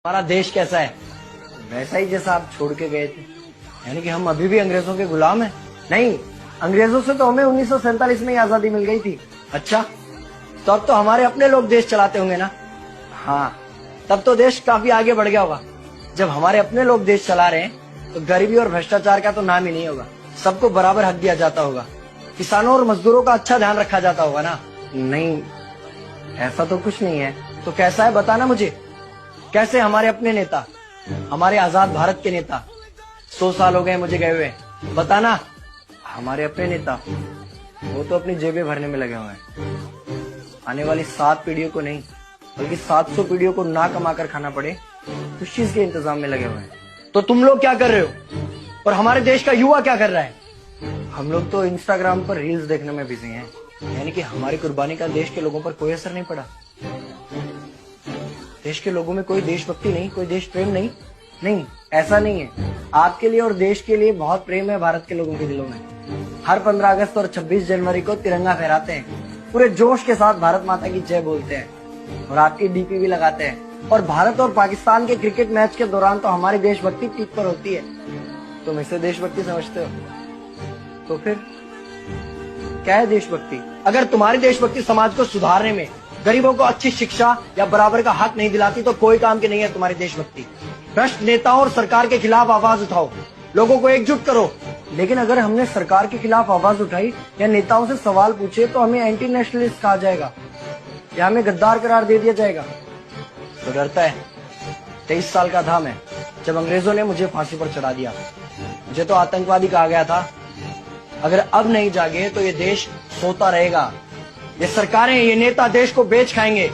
हमारा देश कैसा है? वैसा ही जैसा आप छोड़ के गए थे। यानी कि हम अभी भी अंग्रेजों के गुलाम हैं? नहीं, अंग्रेजों से तो हमें 1947 में ही आजादी मिल गई थी। अच्छा, तो अब तो हमारे अपने लोग देश चलाते होंगे ना? हाँ, तब तो देश काफी आगे बढ़ गया होगा। जब हमारे अपने लोग देश चला रहे हैं तो गरीबी और भ्रष्टाचार का तो नाम ही नहीं होगा। सबको बराबर हक दिया जाता होगा, किसानों और मजदूरों का अच्छा ध्यान रखा जाता होगा ना? नहीं, ऐसा तो कुछ नहीं है। तो कैसा है बताना मुझे। कैसे हमारे अपने नेता, हमारे आजाद भारत के नेता, 100 साल हो गए मुझे गए हुए, बताना। हमारे अपने नेता वो तो अपनी जेबें भरने में लगे हुए हैं। आने वाली 7 पीढ़ियों को नहीं बल्कि 700 पीढ़ियों को ना कमा कर खाना पड़े उस चीज के इंतजाम में लगे हुए हैं। तो तुम लोग क्या कर रहे हो और हमारे देश का युवा क्या कर रहा है? हम लोग तो इंस्टाग्राम पर रील्स देखने में बिजी हैं। यानी कि हमारी कुर्बानी का देश के लोगों पर कोई असर नहीं पड़ा। देश के लोगों में कोई देशभक्ति नहीं, कोई देश प्रेम नहीं। नहीं, ऐसा नहीं है। आपके लिए और देश के लिए बहुत प्रेम है भारत के लोगों के दिलों में। हर 15 अगस्त और 26 जनवरी को तिरंगा फहराते हैं, पूरे जोश के साथ भारत माता की जय बोलते हैं और आपकी डीपी भी लगाते हैं। और भारत और पाकिस्तान के क्रिकेट मैच के दौरान तो हमारी देशभक्ति पीक पर होती है। तुम इसे देशभक्ति समझते हो? तो फिर क्या है देशभक्ति? अगर तुम्हारी देशभक्ति समाज को सुधारने में, गरीबों को अच्छी शिक्षा या बराबर का हक नहीं दिलाती तो कोई काम की नहीं है तुम्हारी देशभक्ति। भ्रष्ट नेताओं और सरकार के खिलाफ आवाज उठाओ, लोगों को एकजुट करो। लेकिन अगर हमने सरकार के खिलाफ आवाज उठाई या नेताओं से सवाल पूछे तो हमें एंटी नेशनलिस्ट कहा जाएगा या हमें गद्दार करार दे दिया जाएगा। तो डरता है। 23 साल का था मैं जब अंग्रेजों ने मुझे फांसी पर चढ़ा दिया। मुझे तो आतंकवादी कहा गया था। अगर अब नहीं जागे तो ये देश सोता रहेगा। ये सरकारें, ये नेता देश को बेच खाएंगे।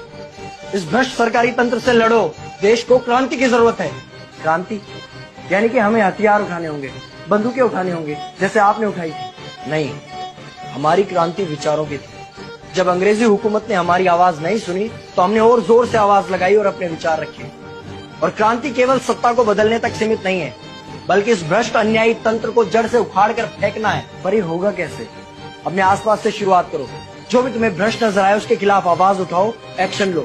इस भ्रष्ट सरकारी तंत्र से लड़ो। देश को क्रांति की जरूरत है। क्रांति यानी कि हमें हथियार उठाने होंगे, बंदूकें उठानी होंगी जैसे आपने उठाई थी। नहीं, हमारी क्रांति विचारों की थी। जब अंग्रेजी हुकूमत ने हमारी आवाज नहीं सुनी तो हमने और जोर से आवाज लगाई और अपने विचार रखे। और क्रांति केवल सत्ता को बदलने तक सीमित नहीं है, बल्कि इस भ्रष्ट अन्यायी तंत्र को जड़ से उखाड़ कर फेंकना है। पर ये होगा कैसे? अपने आसपास से शुरुआत करो। जो भी तुम्हें भ्रष्ट नजर आए उसके खिलाफ आवाज उठाओ, एक्शन लो।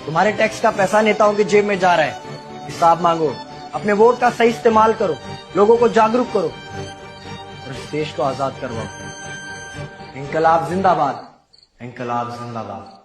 तुम्हारे टैक्स का पैसा नेताओं की जेब में जा रहा है, हिसाब मांगो। अपने वोट का सही इस्तेमाल करो, लोगों को जागरूक करो और इस देश को आजाद करवाओ। इंकलाब जिंदाबाद, इंकलाब जिंदाबाद।